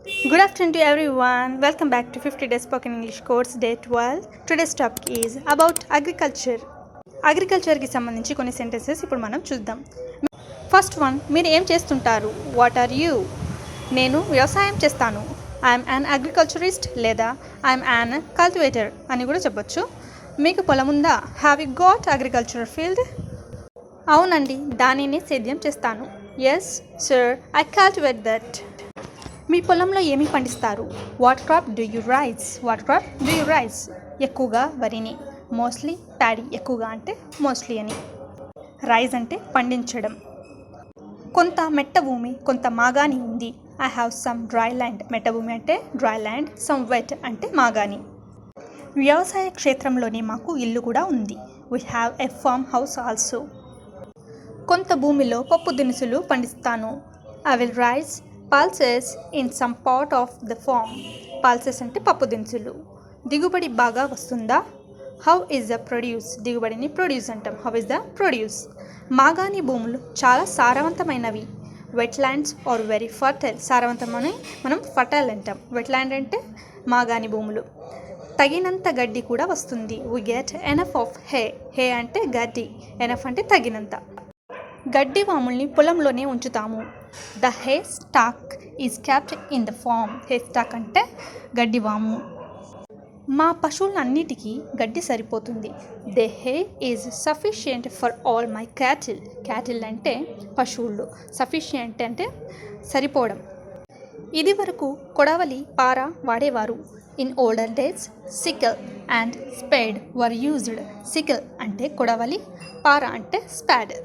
Good afternoon to everyone. Welcome back to 50 Days Spoken English course day 12. Today's topic is about agriculture. అగ్రికల్చర్కి సంబంధించి కొన్ని sentences ఇప్పుడు మనం చూద్దాం. First one, మీరు ఏం చేస్తుంటారు? What are you? నేను వ్యవసాయం చేస్తాను. ఐఎమ్ యాన్ అగ్రికల్చరిస్ట్ లేదా ఐఎమ్ యాన్ కల్టివేటర్ అని కూడా చెప్పొచ్చు. మీకు పొలం ఉందా? Have you got agricultural field? అవునండి, దానిని సేద్యం చేస్తాను. Yes sir, I cultivate that. మీ పొలంలో ఏమి పండిస్తారు? What crop do you raise? What crop do you raise? ఎక్కువగా వరిని. Mostly paddy. ఎక్కువగా అంటే మోస్ట్లీ అని. రైస్ అంటే పండించడం. కొంత మెట్ట భూమి, కొంత మాగాణి ఉంది. I have some dry land. మెట్ట భూమి అంటే డ్రై ల్యాండ్, సమ్ వెట్ అంటే మాగాణి. వ్యవసాయ క్షేత్రంలోనే మాకు ఇల్లు కూడా ఉంది. We have a farm house also. కొంత భూమిలో పప్పు దినుసులు పండిస్తాను. I will raise pulses in some part of the farm. Pulses అంటే పప్పు దినుసులు. దిగుబడి బాగా వస్తుందా? How is the produce? దిగుబడిని ప్రొడ్యూస్ అంటాం. How is the produce? మాగాణి భూములు చాలా సారవంతమైనవి. Wet lands are very fertile. సారవంతమని మనం ఫర్టైల్ అంటాం. వెట్ ల్యాండ్ అంటే మాగాణి భూములు. తగినంత గడ్డి కూడా వస్తుంది. We get enough of hay. Hay అంటే గడ్డి, ఎనఫ్ అంటే తగినంత. గడ్డి వాముల్ని పొలంలోనే ఉంచుతాము. The hay stack is kept in the farm. Hay stack అంటే గడ్డి వాము. మా పశువులన్నిటికీ గడ్డి సరిపోతుంది. The hay is sufficient for all my cattle. Cattle అంటే పశువులు. సఫిషియంట్ అంటే సరిపోవడం. ఇది వరకు కొడవలి, పార వాడేవారు. In older days sickle and spade were used. Sickle అంటే కొడవలి, పార అంటే స్పాడ్.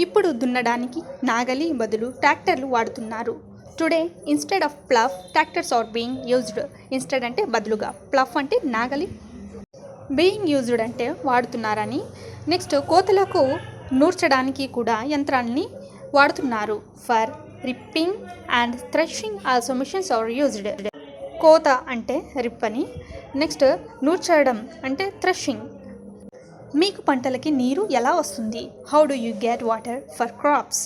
ఇప్పుడు దున్నడానికి నాగలి బదులు ట్రాక్టర్లు వాడుతున్నారు. Today instead of plough tractors are being used. Instead అంటే బదులుగా, ప్లఫ్ అంటే నాగలి, బీయింగ్ యూజ్డ్ అంటే వాడుతున్నారని. నెక్స్ట్, కోతలకు నూర్చడానికి కూడా యంత్రాన్ని వాడుతున్నారు. For reaping and threshing also machines are used. కోత అంటే రిప్ అని. నెక్స్ట్, నూర్చడం అంటే థ్రెషింగ్. మీకు పంటలకి నీరు ఎలా వస్తుంది? How do you get water for crops?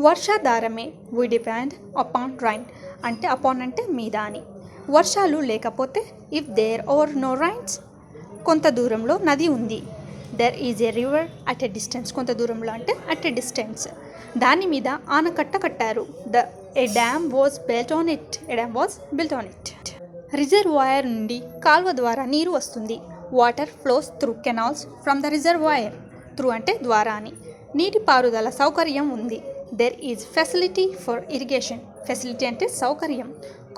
వర్షాధారమే. We depend upon rain. అంటే అపాన్ అంటే మీద అని. వర్షాలు లేకపోతే if there are no rains. కొంత దూరంలో నది ఉంది. There is a river at a distance. కొంత దూరంలో అంటే అట్ ఎ డిస్టెన్స్. దాని మీద ఆనకట్ట కట్టారు. A dam was built on it. A dam was built on it. Reservoir నుండి కాల్వ ద్వారా నీరు వస్తుంది. Water flows through canals from the reservoir. Through అంటే ద్వారా అని. నీటిపారుదల సౌకర్యం ఉంది. There is facility for irrigation. Facility అంటే సౌకర్యం.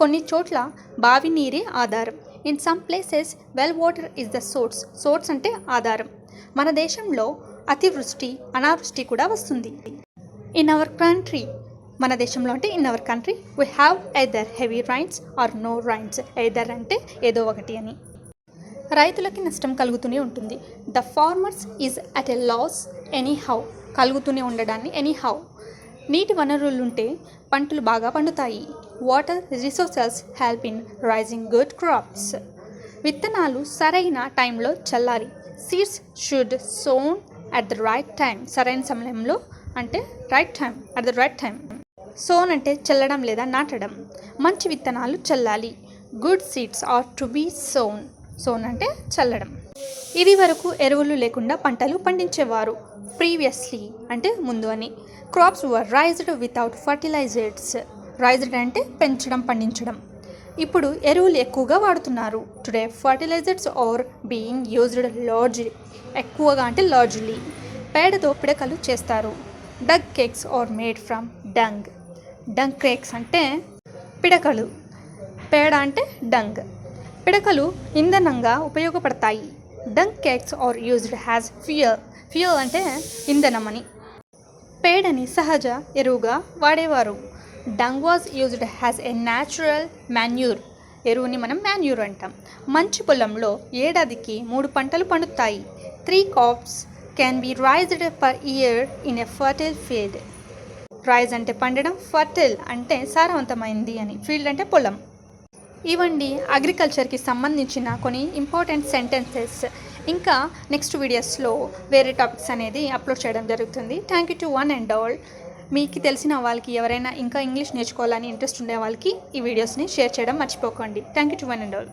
కొన్ని చోట్ల బావి నీరే ఆధారం. In some places well water is the source. Source అంటే ఆధారం. మన దేశంలో అతివృష్టి, అనావృష్టి కూడా వస్తుంది. In our country. మన దేశంలో అంటే in our country we have either heavy rains or no rains. Either అంటే ఏదో ఒకటి అని. రైతులకి నష్టం కలుగుతూనే ఉంటుంది. The farmers is at a loss anyhow. కలుగుతూనే ఉండడాన్ని ఎనీ హౌ. నీటి వనరులుంటే పంటలు బాగా పండుతాయి. Water resources help in raising good crops. విత్తనాలు సరైన టైంలో చల్లాలి. Seeds should sown at the right time. సరైన సమయంలో అంటే right time, at the right time. Sown అంటే చల్లడం లేదా నాటడం. మంచి విత్తనాలు చల్లాలి. Good seeds are to be sown. Sown అంటే చల్లడం. ఇది వరకు ఎరువులు లేకుండా పంటలు పండించేవారు. ప్రీవియస్లీ అంటే ముందు అని. Crops were raised without fertilisers. Raised అంటే పెంచడం, పండించడం. ఇప్పుడు ఎరువులు ఎక్కువగా వాడుతున్నారు. Today fertilisers are being used largely. ఎక్కువగా అంటే లార్జ్లీ. పేడతో పిడకలు చేస్తారు. Dung cakes are made from dung. Dung cakes అంటే పిడకలు. పేడ అంటే డంగ్. పిడకలు ఇంధనంగా ఉపయోగపడతాయి. Dung cakes are used as fuel. Fuel అంటే ఇంధనం అని. పేడని సహజ ఎరువుగా వాడేవారు. Dung was used as a natural manure. ఎరువుని మనం మాన్యూర్ అంటాం. మంచి పొలంలో ఏడాదికి 3 పంటలు పండుతాయి. 3 crops can be raised per year in a fertile field. Raise అంటే పండడం, ఫర్టైల్ అంటే సారవంతమైంది అని, ఫీల్డ్ అంటే పొలం. ఇవండి అగ్రికల్చర్కి సంబంధించిన కొన్ని ఇంపార్టెంట్ సెంటెన్సెస్. ఇంకా నెక్స్ట్ వీడియోస్లో వేరే టాపిక్స్ అనేది అప్లోడ్ చేయడం జరుగుతుంది. Thank you to one and all. మీకు తెలిసిన వాళ్ళకి ఎవరైనా ఇంకా ఇంగ్లీష్ నేర్చుకోవాలని ఇంట్రెస్ట్ ఉండే వాళ్ళకి ఈ వీడియోస్ని షేర్ చేయడం మర్చిపోకండి. Thank you to one and all.